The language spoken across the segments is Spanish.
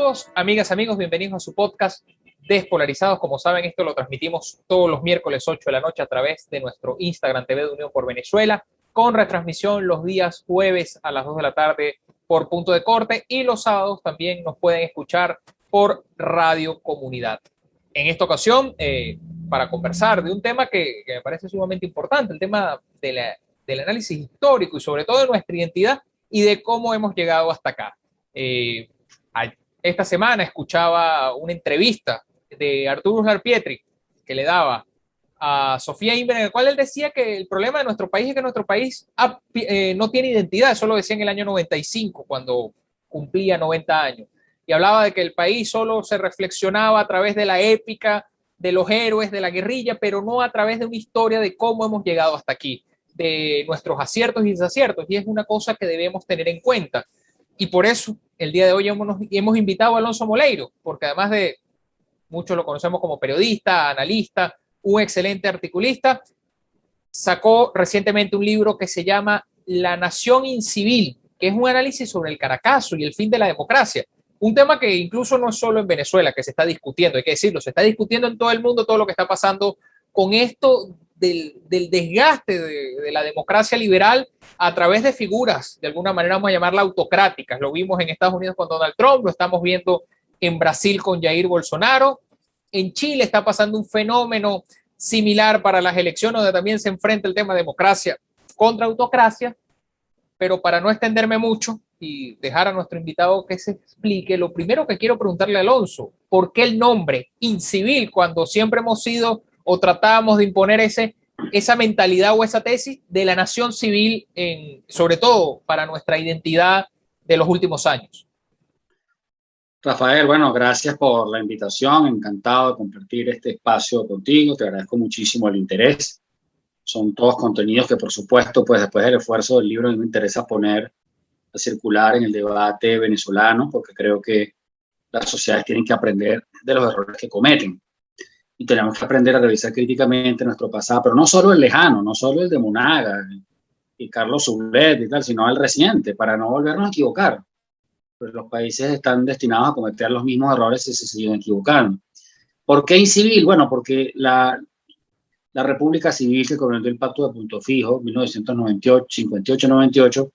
Saludos, amigas, amigos, bienvenidos a su podcast Despolarizados. Como saben, esto lo transmitimos todos los miércoles 8 de la noche a través de nuestro Instagram TV de Unión por Venezuela, con retransmisión los días jueves a las 2 de la tarde por Punto de Corte, y los sábados también nos pueden escuchar por Radio Comunidad. En esta ocasión, para conversar de un tema que me parece sumamente importante, el tema del análisis histórico y sobre todo de nuestra identidad y de cómo hemos llegado hasta acá. Esta semana escuchaba una entrevista de Arturo Uslar Pietri que le daba a Sofía Inver, en el cual él decía que el problema de nuestro país es que nuestro país no tiene identidad. Eso lo decía en el año 95, cuando cumplía 90 años. Y hablaba de que el país solo se reflexionaba a través de la épica, de los héroes, de la guerrilla, pero no a través de una historia de cómo hemos llegado hasta aquí, de nuestros aciertos y desaciertos. Y es una cosa que debemos tener en cuenta. Y por eso el día de hoy hemos invitado a Alonso Moleiro, porque además de, muchos lo conocemos como periodista, analista, un excelente articulista, sacó recientemente un libro que se llama La Nación Incivil, que es un análisis sobre el Caracazo y el fin de la democracia. Un tema que incluso no es solo en Venezuela que se está discutiendo, hay que decirlo, se está discutiendo en todo el mundo todo lo que está pasando con esto del desgaste de la democracia liberal a través de figuras, de alguna manera vamos a llamarla autocráticas. Lo vimos en Estados Unidos con Donald Trump, lo estamos viendo en Brasil con Jair Bolsonaro. En Chile está pasando un fenómeno similar para las elecciones, donde también se enfrenta el tema de democracia contra autocracia. Pero para no extenderme mucho y dejar a nuestro invitado que se explique, lo primero que quiero preguntarle a Alonso, ¿por qué el nombre incivil cuando siempre hemos sido o tratábamos de imponer esa mentalidad o esa tesis de la nación civil, sobre todo para nuestra identidad de los últimos años? Rafael, bueno, gracias por la invitación, encantado de compartir este espacio contigo, te agradezco muchísimo el interés. Son todos contenidos que, por supuesto, pues después del esfuerzo del libro, me interesa poner a circular en el debate venezolano, porque creo que las sociedades tienen que aprender de los errores que cometen. Y tenemos que aprender a revisar críticamente nuestro pasado, pero no solo el lejano, no solo el de Monaga y Carlos Soulet y tal, sino el reciente, para no volvernos a equivocar. Pues los países están destinados a cometer los mismos errores si se siguen equivocando. ¿Por qué incivil? Bueno, porque la República Civil que comentó el Pacto de Punto Fijo, 1958-98,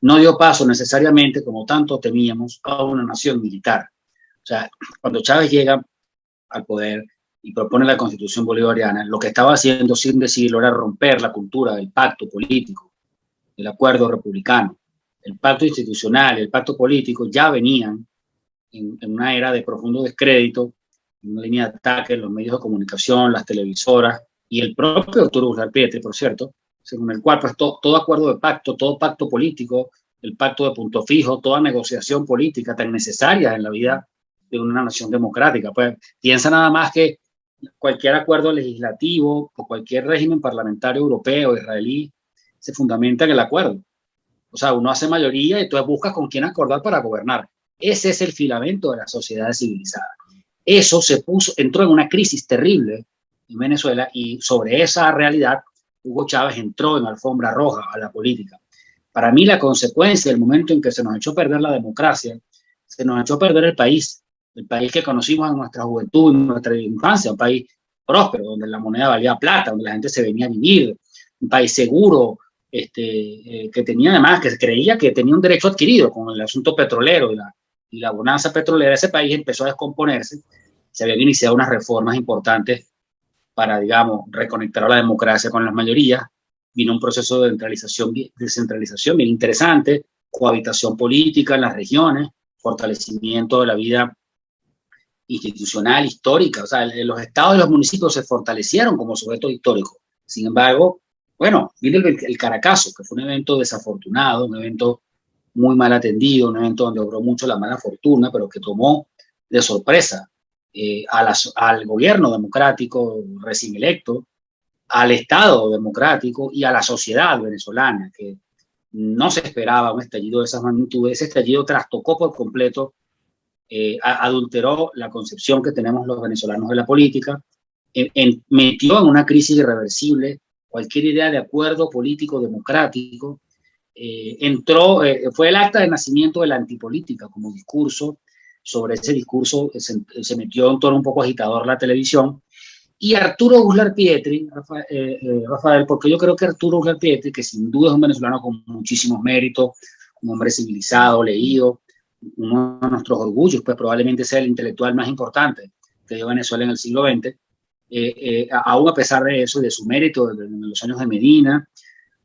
no dio paso necesariamente, como tanto temíamos, a una nación militar. O sea, cuando Chávez llega al poder y propone la Constitución Bolivariana, lo que estaba haciendo, sin decirlo, era romper la cultura del pacto político, del acuerdo republicano. El pacto institucional, el pacto político ya venían en una era de profundo descrédito, en una línea de ataque en los medios de comunicación, las televisoras, y el propio Arturo Uslar Pietri, por cierto, según el cual pues, todo acuerdo de pacto, todo pacto político, el pacto de punto fijo, toda negociación política tan necesaria en la vida de una nación democrática. Pues piensa nada más que cualquier acuerdo legislativo o cualquier régimen parlamentario europeo, israelí, se fundamenta en el acuerdo. O sea, uno hace mayoría y tú buscas con quién acordar para gobernar. Ese es el filamento de la sociedad civilizada. Eso entró en una crisis terrible en Venezuela, y sobre esa realidad Hugo Chávez entró en alfombra roja a la política. Para mí la consecuencia del momento en que se nos echó a perder la democracia, se nos echó a perder el país que conocimos en nuestra juventud, en nuestra infancia, un país próspero, donde la moneda valía plata, donde la gente se venía a vivir, un país seguro, que tenía además, que se creía que tenía un derecho adquirido con el asunto petrolero y la bonanza petrolera. Ese país empezó a descomponerse, se habían iniciado unas reformas importantes para, digamos, reconectar a la democracia con las mayorías. Vino un proceso de descentralización bien interesante, cohabitación política en las regiones, fortalecimiento de la vida institucional, histórica. O sea, los estados y los municipios se fortalecieron como sujetos históricos. Sin embargo, bueno, vino el Caracazo, que fue un evento desafortunado, un evento muy mal atendido, un evento donde obró mucho la mala fortuna, pero que tomó de sorpresa al gobierno democrático recién electo, al Estado democrático y a la sociedad venezolana, que no se esperaba un estallido de esas magnitudes. Ese estallido trastocó por completo, adulteró la concepción que tenemos los venezolanos de la política, metió en una crisis irreversible cualquier idea de acuerdo político democrático. Fue el acta de nacimiento de la antipolítica como discurso, sobre ese discurso, se metió en tono un poco agitador la televisión. Y Arturo Uslar Pietri, Rafael, porque yo creo que Arturo Uslar Pietri, que sin duda es un venezolano con muchísimos méritos, un hombre civilizado, leído, uno de nuestros orgullos, pues probablemente sea el intelectual más importante que dio Venezuela en el siglo XX, aún a pesar de eso, de su mérito en los años de Medina,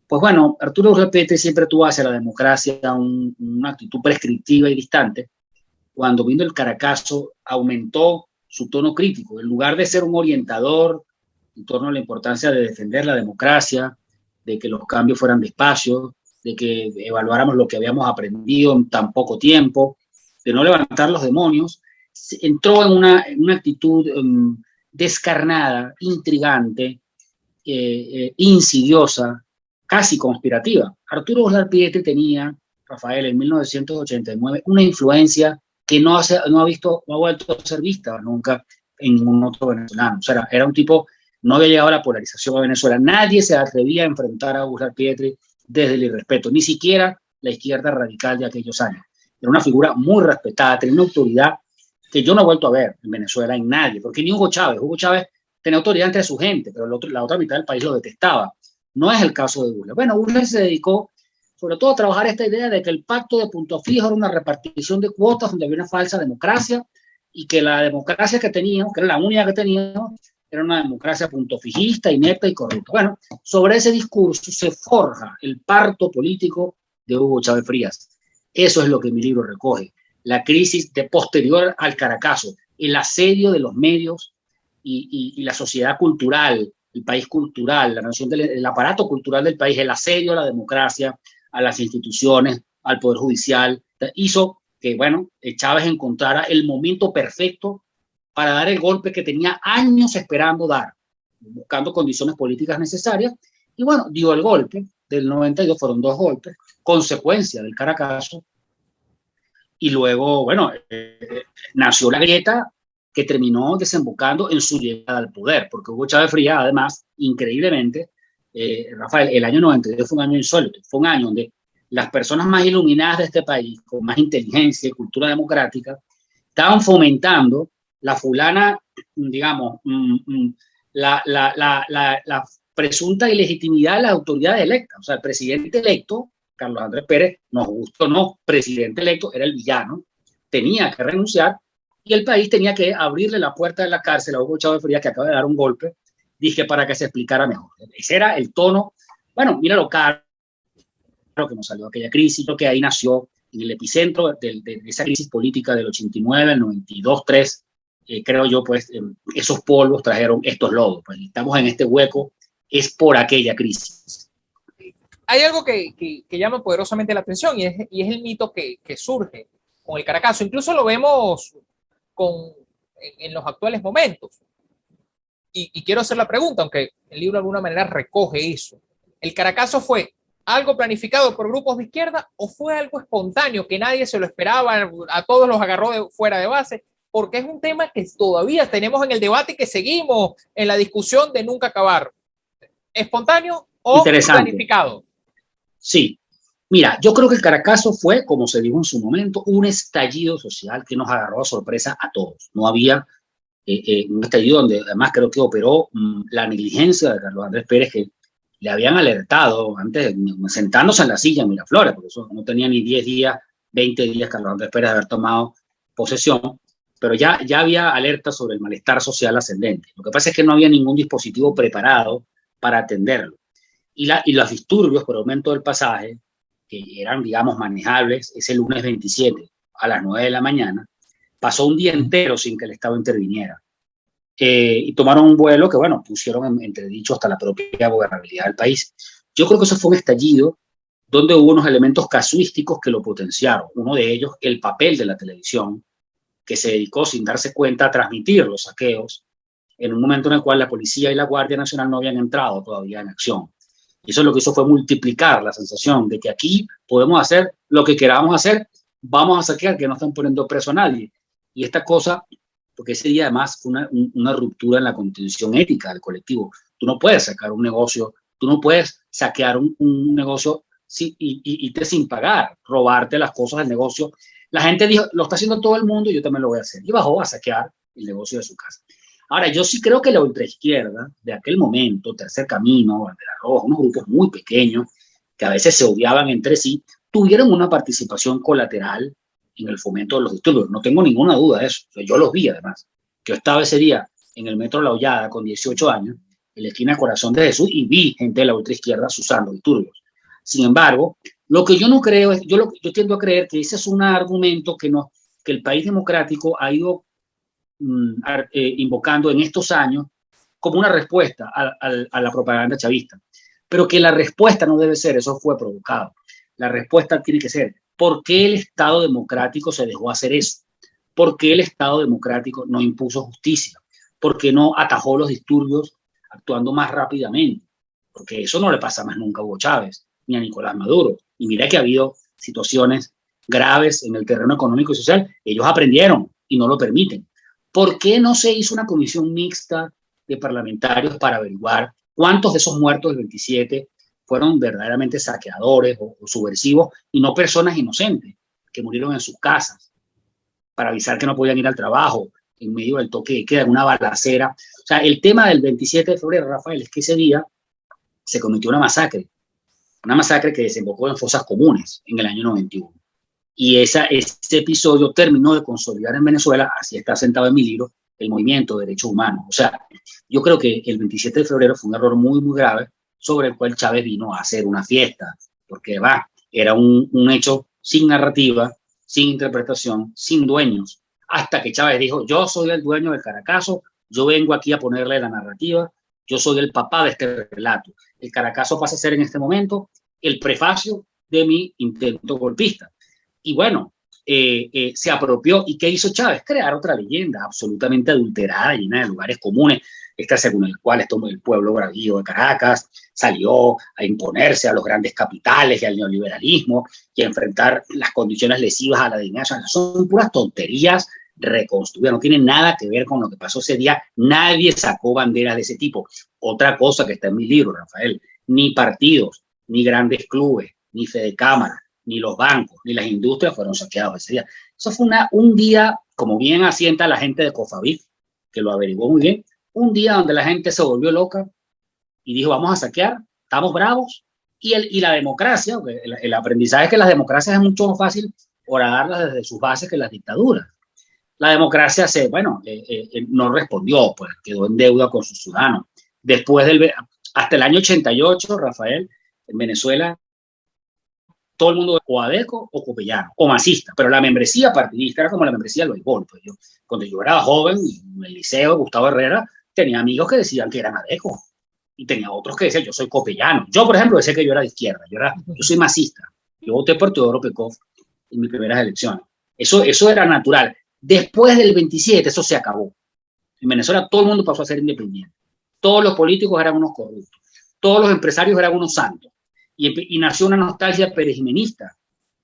pues bueno, Arturo Uslar Pietri siempre tuvo hacia la democracia una actitud prescriptiva y distante. Cuando vino el Caracazo, aumentó su tono crítico. En lugar de ser un orientador en torno a la importancia de defender la democracia, de que los cambios fueran despacio, de que evaluáramos lo que habíamos aprendido en tan poco tiempo, de no levantar los demonios, entró en una actitud descarnada, intrigante, insidiosa, casi conspirativa. Arturo Uslar Pietri tenía, Rafael, en 1989, una influencia que no ha vuelto a ser vista nunca en ningún otro venezolano. O sea, era un tipo, no había llegado a la polarización a Venezuela. Nadie se atrevía a enfrentar a Uslar Pietri desde el irrespeto, ni siquiera la izquierda radical de aquellos años. Era una figura muy respetada, tenía una autoridad que yo no he vuelto a ver en Venezuela en nadie, porque ni Hugo Chávez tenía autoridad entre su gente, pero la otra mitad del país lo detestaba. No es el caso de Uslar. Bueno, Uslar se dedicó sobre todo a trabajar esta idea de que el pacto de Punto Fijo era una repartición de cuotas donde había una falsa democracia y que la democracia que teníamos, que era la única que teníamos, era una democracia puntofijista, inepta y corrupta. Bueno, sobre ese discurso se forja el parto político de Hugo Chávez Frías. Eso es lo que mi libro recoge. La crisis de posterior al Caracazo, el asedio de los medios y la sociedad cultural, el país cultural, la nación el aparato cultural del país, el asedio a la democracia, a las instituciones, al Poder Judicial, hizo que, bueno, Chávez encontrara el momento perfecto para dar el golpe que tenía años esperando dar, buscando condiciones políticas necesarias, y bueno, dio el golpe del 92, fueron 2 golpes, consecuencia del Caracazo, y luego, bueno, nació la grieta que terminó desembocando en su llegada al poder, porque Hugo Chávez Frías, además, increíblemente, Rafael, el año 92 fue un año insólito, fue un año donde las personas más iluminadas de este país, con más inteligencia y cultura democrática, estaban fomentando la fulana, digamos, la presunta ilegitimidad de las autoridades electas. O sea, el presidente electo, Carlos Andrés Pérez, nos gustó o no, presidente electo, era el villano, tenía que renunciar y el país tenía que abrirle la puerta de la cárcel a Hugo Chávez Frías, que acaba de dar un golpe, dije, para que se explicara mejor. Ese era el tono. Bueno, mira lo caro que nos salió aquella crisis, lo que ahí nació en el epicentro de esa crisis política del 89, el 92, 3, creo yo, pues esos polvos trajeron estos lodos. Pues estamos en este hueco, es por aquella crisis. Hay algo que llama poderosamente la atención y es el mito que surge con el Caracazo. Incluso lo vemos en los actuales momentos. Y quiero hacer la pregunta, aunque el libro de alguna manera recoge eso. ¿El Caracazo fue algo planificado por grupos de izquierda o fue algo espontáneo que nadie se lo esperaba, a todos los agarró fuera de base? Porque es un tema que todavía tenemos en el debate y que seguimos en la discusión de nunca acabar. ¿Espontáneo o planificado? Sí. Mira, yo creo que el Caracazo fue, como se dijo en su momento, un estallido social que nos agarró a sorpresa a todos. No había un estallido donde además creo que operó la negligencia de Carlos Andrés Pérez, que le habían alertado antes, sentándose en la silla en Miraflores, porque eso no tenía ni 10 días, 20 días Carlos Andrés Pérez de haber tomado posesión, pero ya había alerta sobre el malestar social ascendente. Lo que pasa es que no había ningún dispositivo preparado para atenderlo. Y los disturbios por aumento del pasaje, que eran, digamos, manejables, ese lunes 27 a las 9 de la mañana, pasó un día entero sin que el Estado interviniera. Y tomaron un vuelo que, bueno, pusieron en entredicho hasta la propia gobernabilidad del país. Yo creo que eso fue un estallido donde hubo unos elementos casuísticos que lo potenciaron. Uno de ellos, el papel de la televisión, que se dedicó sin darse cuenta a transmitir los saqueos en un momento en el cual la policía y la Guardia Nacional no habían entrado todavía en acción. Y eso lo que hizo fue multiplicar la sensación de que aquí podemos hacer lo que queramos hacer, vamos a saquear, que no están poniendo preso a nadie. Y esta cosa, porque ese día además fue una ruptura en la contención ética del colectivo. Tú no puedes sacar un negocio, tú no puedes saquear un negocio sin pagar, robarte las cosas del negocio La gente dijo, lo está haciendo todo el mundo, yo también lo voy a hacer. Y bajó a saquear el negocio de su casa. Ahora, yo sí creo que la ultraizquierda de aquel momento, Tercer Camino, Bandera Roja, unos grupos muy pequeños, que a veces se odiaban entre sí, tuvieron una participación colateral en el fomento de los disturbios. No tengo ninguna duda de eso. O sea, yo los vi, además. Yo estaba ese día en el metro La Hollada con 18 años, en la esquina Corazón de Jesús, y vi gente de la ultraizquierda usando disturbios. Sin embargo, lo que yo no creo es, yo tiendo a creer que ese es un argumento que el país democrático ha ido invocando en estos años como una respuesta a la propaganda chavista. Pero que la respuesta no debe ser, eso fue provocado. La respuesta tiene que ser, ¿por qué el Estado democrático se dejó hacer eso? ¿Por qué el Estado democrático no impuso justicia? ¿Por qué no atajó los disturbios actuando más rápidamente? Porque eso no le pasa más nunca a Hugo Chávez ni a Nicolás Maduro. Y mira que ha habido situaciones graves en el terreno económico y social. Ellos aprendieron y no lo permiten. ¿Por qué no se hizo una comisión mixta de parlamentarios para averiguar cuántos de esos muertos del 27 fueron verdaderamente saqueadores o subversivos y no personas inocentes que murieron en sus casas para avisar que no podían ir al trabajo en medio del toque de queda, una balacera? O sea, el tema del 27 de febrero, Rafael, es que ese día se cometió una masacre que desembocó en fosas comunes en el año 91. Y ese episodio terminó de consolidar en Venezuela, así está sentado en mi libro, el movimiento de derechos humanos. O sea, yo creo que el 27 de febrero fue un error muy, muy grave sobre el cual Chávez vino a hacer una fiesta, porque era un hecho sin narrativa, sin interpretación, sin dueños, hasta que Chávez dijo, yo soy el dueño del Caracazo, yo vengo aquí a ponerle la narrativa, yo soy el papá de este relato. El Caracazo pasa a ser en este momento el prefacio de mi intento golpista. Y bueno, se apropió. ¿Y qué hizo Chávez? Crear otra leyenda absolutamente adulterada, llena de lugares comunes, esta según el cual el pueblo bravío de Caracas salió a imponerse a los grandes capitales y al neoliberalismo y a enfrentar las condiciones lesivas a la dignidad. O sea, son puras tonterías reconstruidas, no tienen nada que ver con lo que pasó ese día. Nadie sacó banderas de ese tipo. Otra cosa que está en mi libro, Rafael, ni partidos, ni grandes clubes, ni Fedecámara, ni los bancos, ni las industrias fueron saqueados ese día. Eso fue un día, como bien asienta la gente de Cofavit, que lo averiguó muy bien, un día donde la gente se volvió loca y dijo, vamos a saquear, estamos bravos, y la democracia, el aprendizaje es que las democracias es mucho más fácil horadarlas desde sus bases que las dictaduras. La democracia no respondió, pues quedó en deuda con sus ciudadanos. Hasta el año 88, Rafael, en Venezuela, todo el mundo o adeco o copellano, o masista, pero la membresía partidista era como la membresía del béisbol. Pues cuando yo era joven, en el liceo, Gustavo Herrera, tenía amigos que decían que eran adeco, y tenía otros que decían, yo soy copellano. Yo, por ejemplo, decía que yo era de izquierda, yo soy masista. Yo voté por Teodoro Pekov en mis primeras elecciones. Eso era natural. Después del 27, eso se acabó. En Venezuela todo el mundo pasó a ser independiente. Todos los políticos eran unos corruptos. Todos los empresarios eran unos santos. Y nació una nostalgia perejimenista,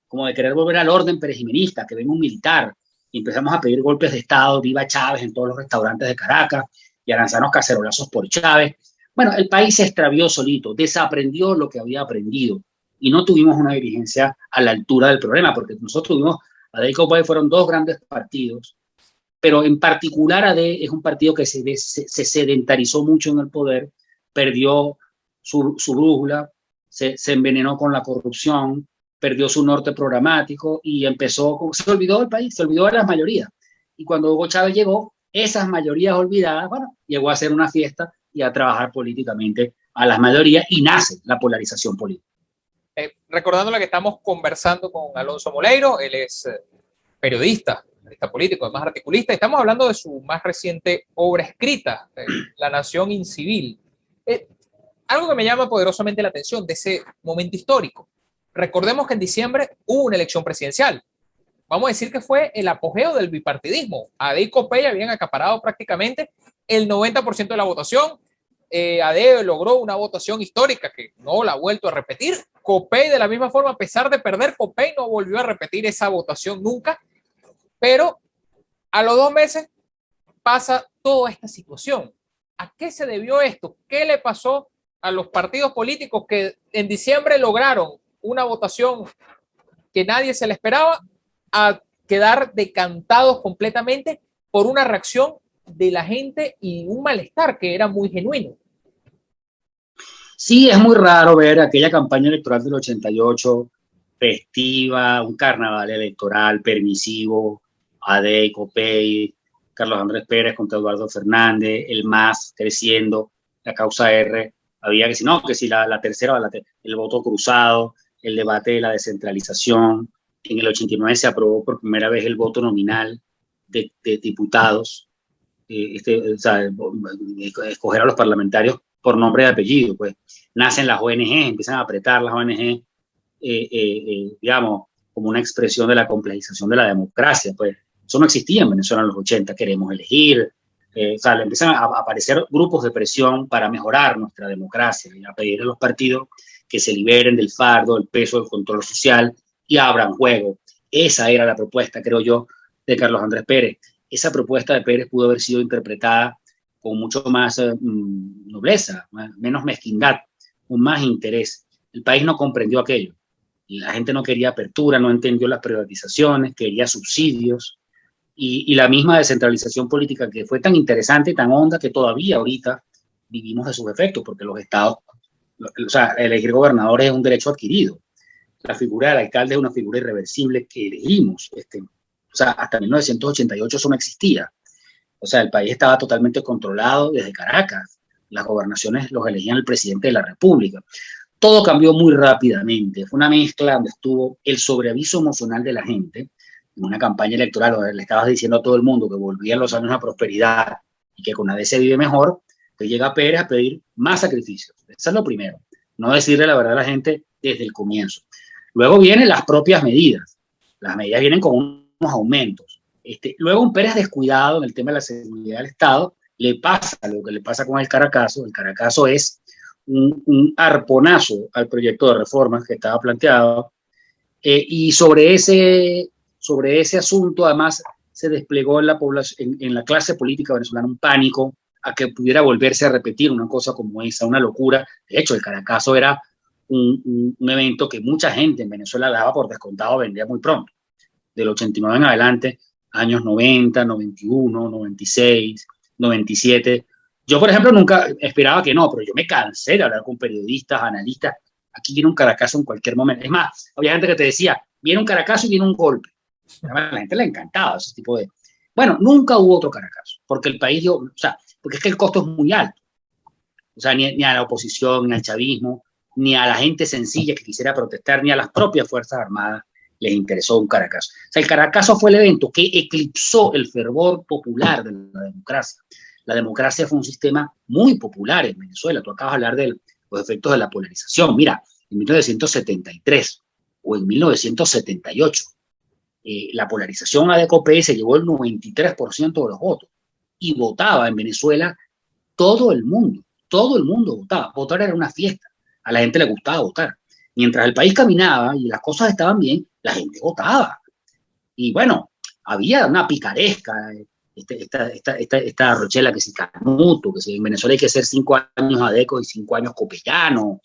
como de querer volver al orden perejimenista, que venga un militar, y empezamos a pedir golpes de Estado, viva Chávez en todos los restaurantes de Caracas, y a lanzarnos cacerolazos por Chávez. Bueno, el país se extravió solito, desaprendió lo que había aprendido, y no tuvimos una dirigencia a la altura del problema, porque nosotros tuvimos, AD y Copay fueron dos grandes partidos, pero en particular AD es un partido que se sedentarizó mucho en el poder, perdió su brújula, se envenenó con la corrupción, perdió su norte programático y se olvidó del país, se olvidó de las mayorías. Y cuando Hugo Chávez llegó, esas mayorías olvidadas, bueno, llegó a hacer una fiesta y a trabajar políticamente a las mayorías y nace la polarización política. Recordándole que estamos conversando con Alonso Moleiro, él es periodista político, además articulista, y estamos hablando de su más reciente obra escrita, La Nación Incivil. Algo que me llama poderosamente la atención de ese momento histórico. Recordemos que en diciembre hubo una elección presidencial. Vamos a decir que fue el apogeo del bipartidismo. AD y Copey habían acaparado prácticamente el 90% de la votación. AD logró una votación histórica que no la ha vuelto a repetir. Copey, de la misma forma, a pesar de perder, Copey no volvió a repetir esa votación nunca. Pero a los 2 meses pasa toda esta situación. ¿A qué se debió esto? ¿Qué le pasó a los partidos políticos que en diciembre lograron una votación que nadie se le esperaba, a quedar decantados completamente por una reacción de la gente y un malestar que era muy genuino. Sí, es muy raro ver aquella campaña electoral del 88, festiva, un carnaval electoral permisivo, AD, COPEI, Carlos Andrés Pérez contra Eduardo Fernández, el MAS creciendo, la causa R, había que si no, que si la tercera, el voto cruzado, el debate de la descentralización. En el 89 se aprobó por primera vez el voto nominal de diputados, o sea, escoger a los parlamentarios por nombre y apellido, pues nacen las ONG, empiezan a apretar las ONG, digamos, como una expresión de la complejización de la democracia, pues eso no existía en Venezuela en los 80, queremos elegir, o sea, le empiezan a aparecer grupos de presión para mejorar nuestra democracia y a pedir a los partidos que se liberen del fardo, del peso del control social y abran juego. Esa era la propuesta, creo yo, de Carlos Andrés Pérez. Esa propuesta de Pérez pudo haber sido interpretada con mucho más nobleza, menos mezquindad, con más interés. El país no comprendió aquello. La gente no quería apertura, no entendió las privatizaciones, quería subsidios y la misma descentralización política que fue tan interesante y tan honda que todavía ahorita vivimos de sus efectos, porque los estados, o sea, elegir gobernadores es un derecho adquirido. La figura del alcalde es una figura irreversible que elegimos. O sea, hasta 1988 eso no existía. O sea, el país estaba totalmente controlado desde Caracas. Las gobernaciones los elegían el presidente de la República. Todo cambió muy rápidamente. Fue una mezcla donde estuvo el sobreaviso emocional de la gente, en una campaña electoral donde le estabas diciendo a todo el mundo que volvían los años a prosperidad y que con AD se vive mejor, que llega Pérez a pedir más sacrificios. Eso es lo primero. No decirle la verdad a la gente desde el comienzo. Luego vienen las propias medidas. Las medidas vienen con unos aumentos. Luego un Pérez descuidado en el tema de la seguridad del Estado, le pasa lo que le pasa con el Caracazo. El Caracazo es un arponazo al proyecto de reformas que estaba planteado, y sobre ese asunto además se desplegó en la población, en la clase política venezolana un pánico a que pudiera volverse a repetir una cosa como esa, una locura. De hecho, el Caracazo era un evento que mucha gente en Venezuela daba por descontado, vendía muy pronto. Del 89 en adelante, años 90, 91, 96, 97. Yo, por ejemplo, nunca esperaba que no, pero yo me cansé de hablar con periodistas, analistas. Aquí viene un Caracazo en cualquier momento. Es más, había gente que te decía, viene un Caracazo y viene un golpe. A la gente le encantaba ese tipo de... Bueno, nunca hubo otro Caracazo, porque el país dio, o sea, porque es que el costo es muy alto. O sea, ni a la oposición, ni al chavismo, ni a la gente sencilla que quisiera protestar, ni a las propias Fuerzas Armadas les interesó un Caracazo. O sea, el Caracazo fue el evento que eclipsó el fervor popular de la democracia. La democracia fue un sistema muy popular en Venezuela. Tú acabas de hablar de los efectos de la polarización. Mira, en 1973 o en 1978, la polarización AD-COPEI se llevó el 93% de los votos y votaba en Venezuela todo el mundo votaba. Votar era una fiesta, a la gente le gustaba votar. Mientras el país caminaba y las cosas estaban bien, la gente votaba. Y bueno, había una picaresca, esta Rochela que si Canuto, que si en Venezuela hay que ser 5 años adeco y 5 años copellano.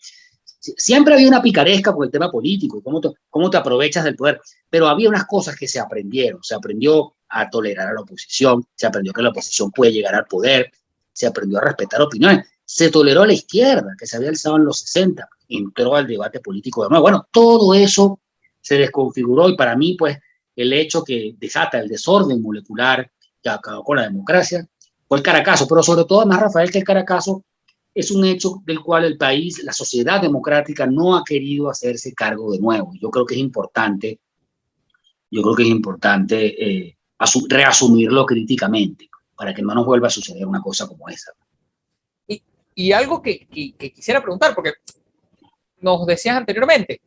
Siempre había una picaresca por el tema político, cómo te aprovechas del poder. Pero había unas cosas que se aprendieron. Se aprendió a tolerar a la oposición, se aprendió que la oposición puede llegar al poder, se aprendió a respetar opiniones. Se toleró a la izquierda, que se había alzado en los 60, entró al debate político de nuevo. Bueno, todo eso se desconfiguró y para mí, pues, el hecho que desata el desorden molecular que acabó con la democracia fue el Caracazo, pero sobre todo, más Rafael, que el Caracazo es un hecho del cual el país, la sociedad democrática no ha querido hacerse cargo de nuevo. Yo creo que es importante reasumirlo críticamente para que no nos vuelva a suceder una cosa como esa. Y algo que quisiera preguntar, porque nos decías anteriormente,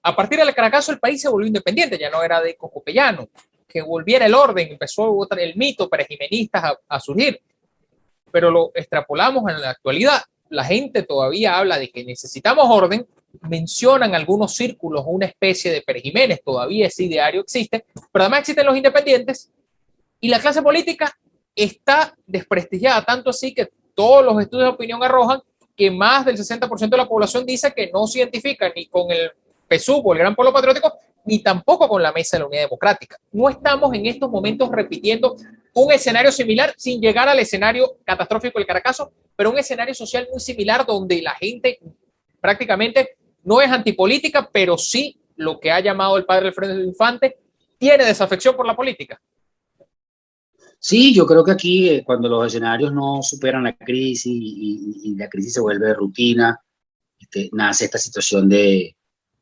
a partir del Caracazo el país se volvió independiente, ya no era de cocopellano, que volviera el orden, empezó el mito perejimenista a surgir, pero lo extrapolamos en la actualidad, la gente todavía habla de que necesitamos orden, mencionan algunos círculos una especie de perejimenes, todavía ese ideario existe, pero además existen los independientes y la clase política está desprestigiada, tanto así que todos los estudios de opinión arrojan que más del 60% de la población dice que no se identifica ni con el PSUV o el Gran Polo Patriótico, ni tampoco con la Mesa de la Unidad Democrática. No estamos en estos momentos repitiendo un escenario similar sin llegar al escenario catastrófico del Caracazo, pero un escenario social muy similar donde la gente prácticamente no es antipolítica, pero sí lo que ha llamado el padre Alfredo Infante, tiene desafección por la política. Sí, yo creo que aquí cuando los escenarios no superan la crisis y la crisis se vuelve rutina, nace esta situación de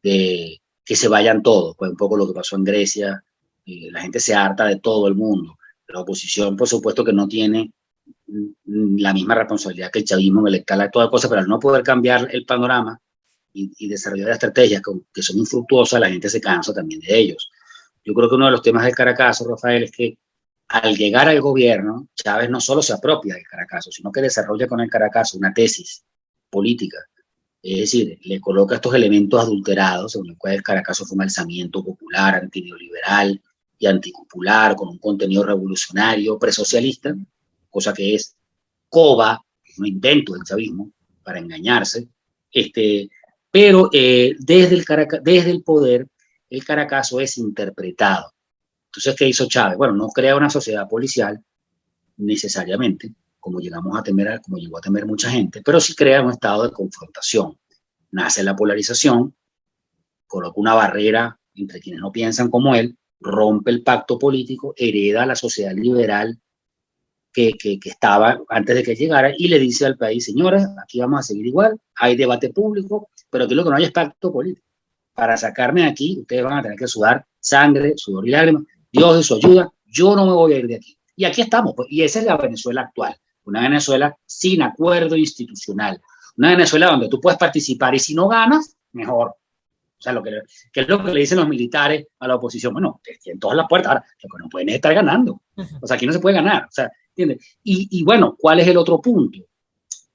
que se vayan todos, pues un poco lo que pasó en Grecia, la gente se harta de todo el mundo, la oposición por supuesto que no tiene la misma responsabilidad que el chavismo, que le escala toda cosa, pero al no poder cambiar el panorama y desarrollar estrategias que son infructuosas, la gente se cansa también de ellos. Yo creo que uno de los temas del Caracazo, Rafael, es que al llegar al gobierno, Chávez no solo se apropia del Caracazo, sino que desarrolla con el Caracazo una tesis política. Es decir, le coloca estos elementos adulterados, según los cuales el Caracazo fue un alzamiento popular, antineoliberal y anticupular, con un contenido revolucionario, presocialista, cosa que es coba, un invento del chavismo para engañarse, pero desde el poder, el Caracazo es interpretado. Entonces, ¿qué hizo Chávez? Bueno, no crea una sociedad policial necesariamente, como llegó a temer mucha gente, pero sí crea un estado de confrontación. Nace la polarización, coloca una barrera entre quienes no piensan como él, rompe el pacto político, hereda la sociedad liberal que estaba antes de que llegara y le dice al país, señores, aquí vamos a seguir igual, hay debate público, pero aquí lo que no hay es pacto político. Para sacarme de aquí, ustedes van a tener que sudar sangre, sudor y lágrimas, Dios de su ayuda, yo no me voy a ir de aquí. Y aquí estamos, pues, y esa es la Venezuela actual, una Venezuela sin acuerdo institucional, una Venezuela donde tú puedes participar y si no ganas, mejor. O sea, que es lo que le dicen los militares a la oposición. Bueno, tienen todas las puertas, ahora, lo que no pueden es estar ganando. O sea, aquí no se puede ganar. O sea, ¿entiendes? Y bueno, ¿cuál es el otro punto?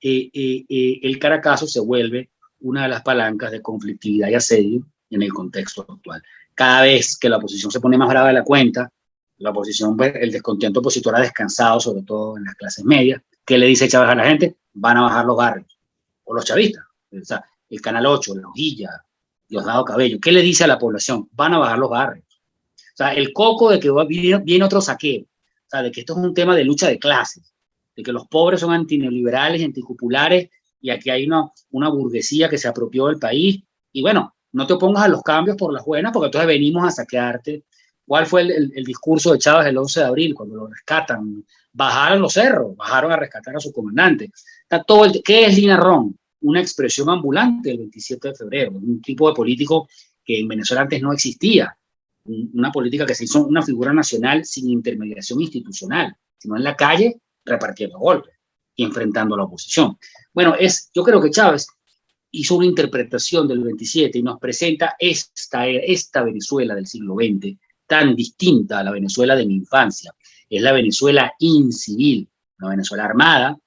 El Caracazo se vuelve una de las palancas de conflictividad y asedio en el contexto actual. Cada vez que la oposición se pone más brava de la cuenta, la oposición, el descontento opositor ha descansado, sobre todo en las clases medias. ¿Qué le dice Chávez a la gente? Van a bajar los barrios. O los chavistas. O sea, el Canal 8, la Hojilla, Diosdado Cabello. ¿Qué le dice a la población? Van a bajar los barrios. O sea, el coco de que viene otro saqueo. O sea, de que esto es un tema de lucha de clases. De que los pobres son antineoliberales, anticupulares, y aquí hay una burguesía que se apropió del país. Y bueno, no te opongas a los cambios por las buenas, porque entonces venimos a saquearte. ¿Cuál fue el discurso de Chávez el 11 de abril, cuando lo rescatan? Bajaron los cerros, bajaron a rescatar a su comandante. Está todo ¿qué es Lina Ron? Una expresión ambulante del 27 de febrero, un tipo de político que en Venezuela antes no existía, una política que se hizo una figura nacional sin intermediación institucional, sino en la calle repartiendo golpes y enfrentando a la oposición. Bueno, yo creo que Chávez hizo una interpretación del 27 y nos presenta esta Venezuela del siglo XX tan distinta a la Venezuela de mi infancia. Es la Venezuela incivil, una Venezuela armada,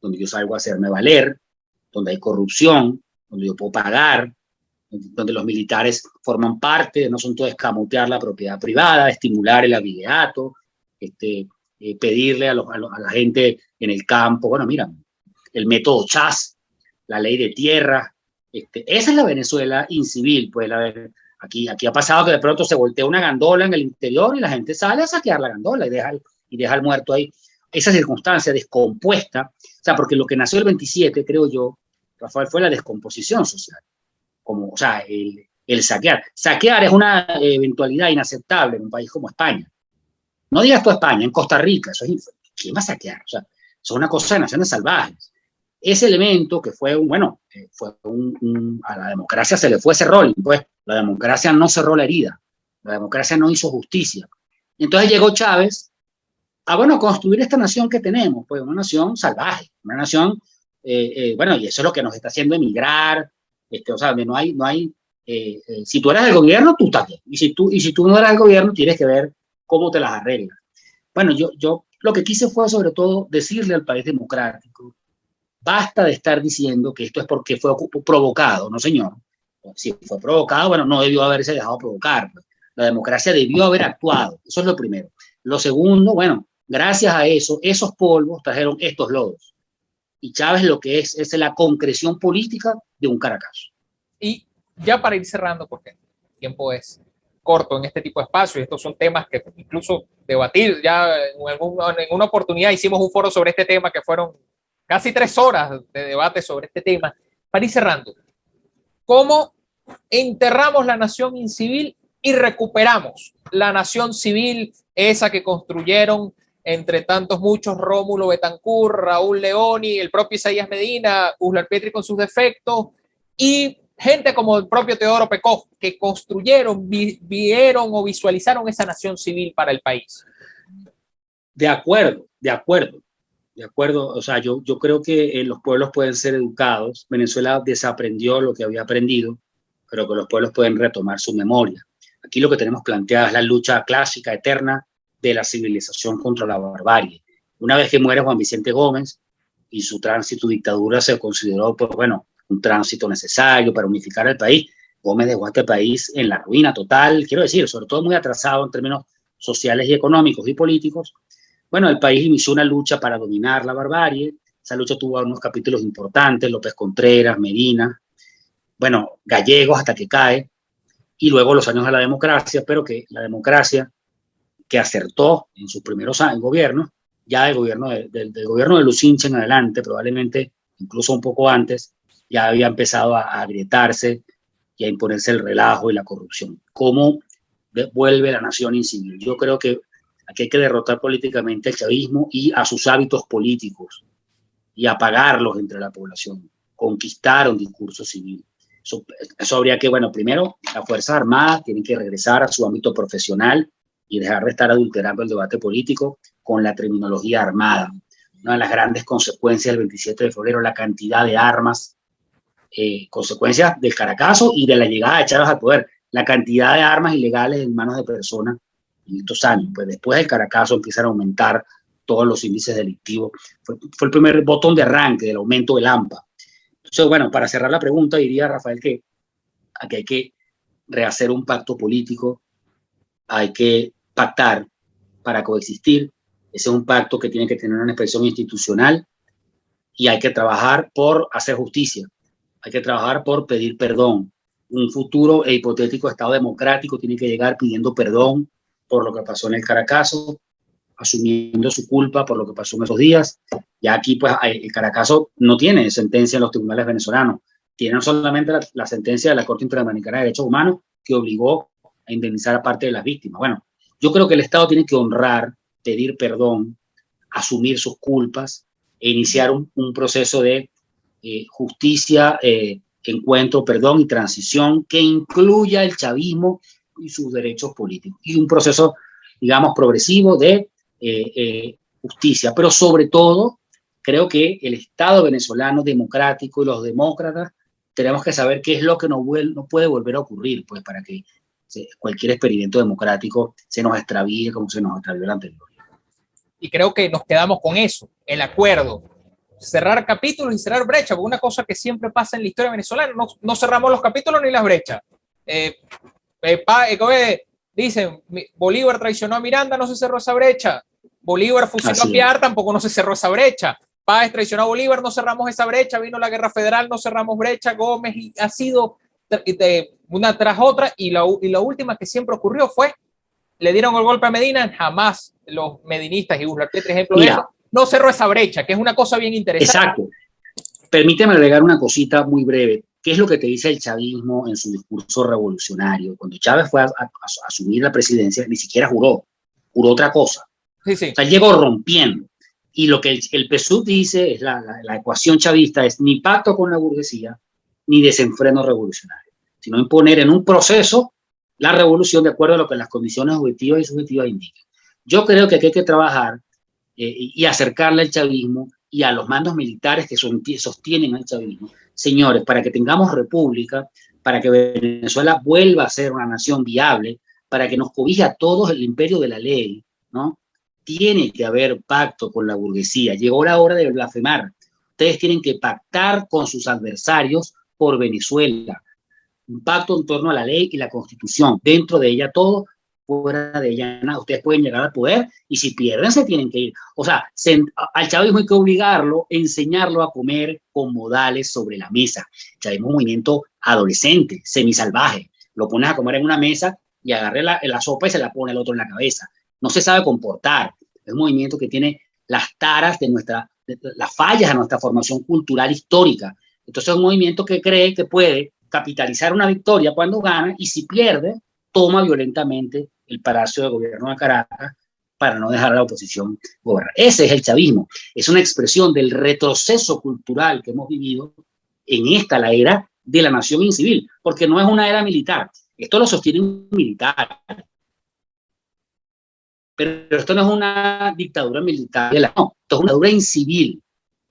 donde yo salgo a hacerme valer, donde hay corrupción, donde yo puedo pagar, donde los militares forman parte, no son todo escamotear la propiedad privada, estimular el abigeato, pedirle a la gente en el campo, bueno, mira, el método Chas, la ley de tierra, esa es la Venezuela incivil, pues aquí ha pasado que de pronto se voltea una gandola en el interior y la gente sale a saquear la gandola y deja al muerto ahí. Esa circunstancia descompuesta, o sea, porque lo que nació el 27, creo yo, Rafael, fue la descomposición social, o sea, el saquear. Saquear es una eventualidad inaceptable en un país como España. No digas tú España, en Costa Rica, ¿quién va a saquear? O sea, eso es una cosa de naciones salvajes. Ese elemento que fue a la democracia se le fue ese rol, pues la democracia no cerró la herida, la democracia no hizo justicia. Entonces llegó Chávez a construir esta nación que tenemos, pues una nación salvaje, una nación, bueno, y eso es lo que nos está haciendo emigrar, o sea, no hay si tú eres del gobierno, tú estás bien, y si tú no eres del gobierno, tienes que ver cómo te las arreglas. Bueno, yo lo que quise fue sobre todo decirle al país democrático, basta de estar diciendo que esto es porque fue provocado, no señor. Si fue provocado, bueno, no debió haberse dejado provocar. La democracia debió haber actuado, eso es lo primero. Lo segundo, bueno, gracias a eso, esos polvos trajeron estos lodos. Y Chávez lo que es la concreción política de un Caracazo. Y ya para ir cerrando, porque el tiempo es corto en este tipo de espacios. Estos son temas que incluso debatir, ya en una oportunidad hicimos un foro sobre este tema que fueron casi 3 horas de debate sobre este tema. Para ir cerrando, ¿cómo enterramos la nación incivil y recuperamos la nación civil, esa que construyeron entre tantos muchos, Rómulo Betancourt, Raúl Leoni, el propio Isaías Medina, Uslar Pietri con sus defectos, y gente como el propio Teodoro Pekov, que construyeron, vieron o visualizaron esa nación civil para el país? De acuerdo, de acuerdo, de acuerdo. O sea, yo creo que los pueblos pueden ser educados. Venezuela desaprendió lo que había aprendido, pero que los pueblos pueden retomar su memoria. Aquí lo que tenemos planteada es la lucha clásica, eterna, de la civilización contra la barbarie. Una vez que muere Juan Vicente Gómez y su tránsito dictadura se consideró, pues, bueno, un tránsito necesario para unificar el país, Gómez dejó a este país en la ruina total, quiero decir, sobre todo muy atrasado en términos sociales y económicos y políticos. Bueno, el país inició una lucha para dominar la barbarie. Esa lucha tuvo unos capítulos importantes, López Contreras, Medina, bueno, Gallegos hasta que cae, y luego los años de la democracia, pero que la democracia que acertó en sus primeros años, gobiernos, ya del gobierno de Lucinche en adelante, probablemente incluso un poco antes, ya había empezado a agrietarse y a imponerse el relajo y la corrupción. ¿Cómo vuelve la nación incivil? Yo creo que aquí hay que derrotar políticamente el chavismo y a sus hábitos políticos y apagarlos entre la población, conquistar un discurso civil. Eso habría que, bueno, primero, las Fuerzas Armadas tienen que regresar a su ámbito profesional y dejar de estar adulterando el debate político con la terminología armada. Una de las grandes consecuencias del 27 de febrero, la cantidad de armas, consecuencias del Caracazo y de la llegada de Chávez al poder, la cantidad de armas ilegales en manos de personas en estos años. Pues después del Caracazo empiezan a aumentar todos los índices delictivos. Fue el primer botón de arranque del aumento del AMPA. Entonces, bueno, para cerrar la pregunta, diría, Rafael, que aquí hay que rehacer un pacto político, hay que pactar para coexistir. Ese es un pacto que tiene que tener una expresión institucional y hay que trabajar por hacer justicia, hay que trabajar por pedir perdón. Un futuro e hipotético Estado democrático tiene que llegar pidiendo perdón por lo que pasó en el Caracazo, asumiendo su culpa por lo que pasó en esos días. Ya aquí, pues, el Caracazo no tiene sentencia en los tribunales venezolanos, tiene solamente la sentencia de la Corte Interamericana de Derechos Humanos que obligó a indemnizar a parte de las víctimas. Bueno, yo creo que el Estado tiene que honrar, pedir perdón, asumir sus culpas e iniciar un proceso de justicia, encuentro, perdón y transición que incluya el chavismo y sus derechos políticos. Y un proceso, digamos, progresivo de justicia. Pero sobre todo, creo que el Estado venezolano democrático y los demócratas tenemos que saber qué es lo que no puede volver a ocurrir, pues, para que cualquier experimento democrático se nos extravíe como se nos extravió el anterior. Y creo que nos quedamos con eso, el acuerdo, cerrar capítulos y cerrar brechas, porque una cosa que siempre pasa en la historia venezolana, no cerramos los capítulos ni las brechas. Dicen, Bolívar traicionó a Miranda, no se cerró esa brecha. Bolívar fusiló a Piar, tampoco no se cerró esa brecha. Páez traicionó a Bolívar, no cerramos esa brecha. Vino la guerra federal, no cerramos brecha. Gómez, y ha sido una tras otra. Y la última que siempre ocurrió fue, le dieron el golpe a Medina, jamás los medinistas, y Uslar Pietri, ejemplo de eso, no cerró esa brecha, que es una cosa bien interesante. Exacto. Permíteme agregar una cosita muy breve. ¿Qué es lo que te dice el chavismo en su discurso revolucionario? Cuando Chávez fue a asumir la presidencia, ni siquiera juró otra cosa. Sí, sí. O sea, llegó rompiendo. Y lo que el PSUV dice, es la ecuación chavista, es ni pacto con la burguesía, ni desenfreno revolucionario, sino imponer en un proceso la revolución de acuerdo a lo que las condiciones objetivas y subjetivas indican. Yo creo que aquí hay que trabajar y acercarle al chavismo y a los mandos militares que sostienen al chavismo. Señores, para que tengamos república, para que Venezuela vuelva a ser una nación viable, para que nos cobije a todos el imperio de la ley, ¿no? Tiene que haber pacto con la burguesía. Llegó la hora de blasfemar. Ustedes tienen que pactar con sus adversarios por Venezuela. Un pacto en torno a la ley y la constitución. Dentro de ella todo, fuera de ella nada. Ustedes pueden llegar al poder y si pierden se tienen que ir. O sea, al chavismo hay que obligarlo, enseñarlo a comer con modales sobre la mesa. El chavismo es un movimiento adolescente, semisalvaje. Lo pones a comer en una mesa y agarre la sopa y se la pone al otro en la cabeza. No se sabe comportar. Es un movimiento que tiene las taras de las fallas de nuestra formación cultural histórica. Entonces es un movimiento que cree que puede capitalizar una victoria cuando gana y si pierde, toma violentamente el Palacio de Gobierno de Caracas para no dejar a la oposición gobernar. Ese es el chavismo. Es una expresión del retroceso cultural que hemos vivido en la era de la nación incivil, porque no es una era militar. Esto lo sostiene un militar. Pero esto no es una dictadura militar, no, esto es una dictadura incivil.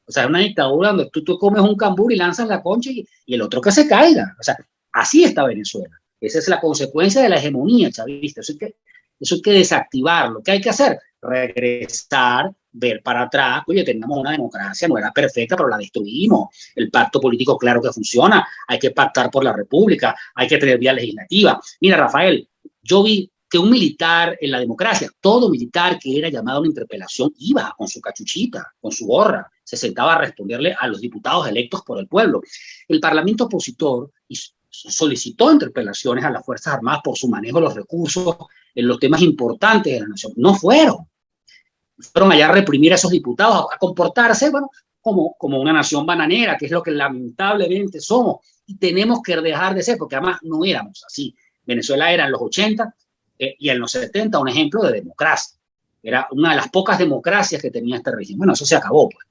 O sea, es una dictadura donde tú comes un cambur y lanzas la concha y el otro que se caiga. O sea, así está Venezuela. Esa es la consecuencia de la hegemonía chavista. Eso hay que desactivarlo. ¿Qué hay que hacer? Regresar, ver para atrás. Oye, teníamos una democracia, no era perfecta, pero la destruimos. El pacto político, claro que funciona. Hay que pactar por la república. Hay que tener vía legislativa. Mira, Rafael, yo vi que un militar en la democracia, todo militar que era llamado a una interpelación iba con su cachuchita, con su gorra, se sentaba a responderle a los diputados electos por el pueblo. El Parlamento opositor solicitó interpelaciones a las Fuerzas Armadas por su manejo de los recursos en los temas importantes de la nación. No fueron. Fueron allá a reprimir a esos diputados, a comportarse, bueno, como una nación bananera, que es lo que lamentablemente somos. Y tenemos que dejar de ser, porque además no éramos así. Venezuela era en los 80 y en los 70 un ejemplo de democracia. Era una de las pocas democracias que tenía este régimen. Bueno, eso se acabó, pues.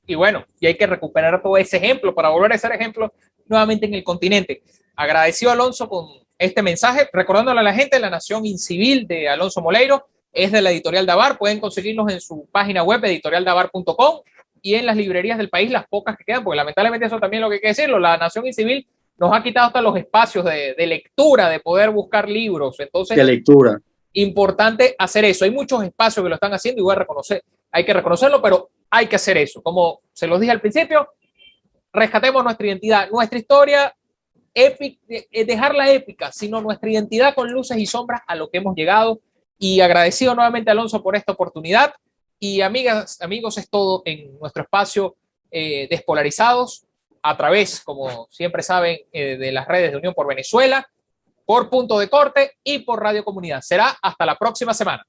Y bueno, y hay que recuperar todo ese ejemplo para volver a ser ejemplo nuevamente en el continente. Agradecido, Alonso, con este mensaje, recordándole a la gente, La Nación Incivil de Alonso Moleiro es de la Editorial Davar. Pueden conseguirlos en su página web, editorialdavar.com, y en las librerías del país, las pocas que quedan, porque lamentablemente eso también es lo que hay que decirlo. La Nación Incivil nos ha quitado hasta los espacios de lectura, de poder buscar libros. Entonces, de lectura. Importante hacer eso. Hay muchos espacios que lo están haciendo y voy a reconocer, hay que reconocerlo, pero hay que hacer eso. Como se los dije al principio, rescatemos nuestra identidad, nuestra historia, dejarla épica, sino nuestra identidad con luces y sombras a lo que hemos llegado. Y agradecido nuevamente, Alonso, por esta oportunidad. Y amigas, amigos, es todo en nuestro espacio Despolarizados, a través, como siempre saben, de las redes de Unión por Venezuela, por Punto de Corte y por Radio Comunidad. Será hasta la próxima semana.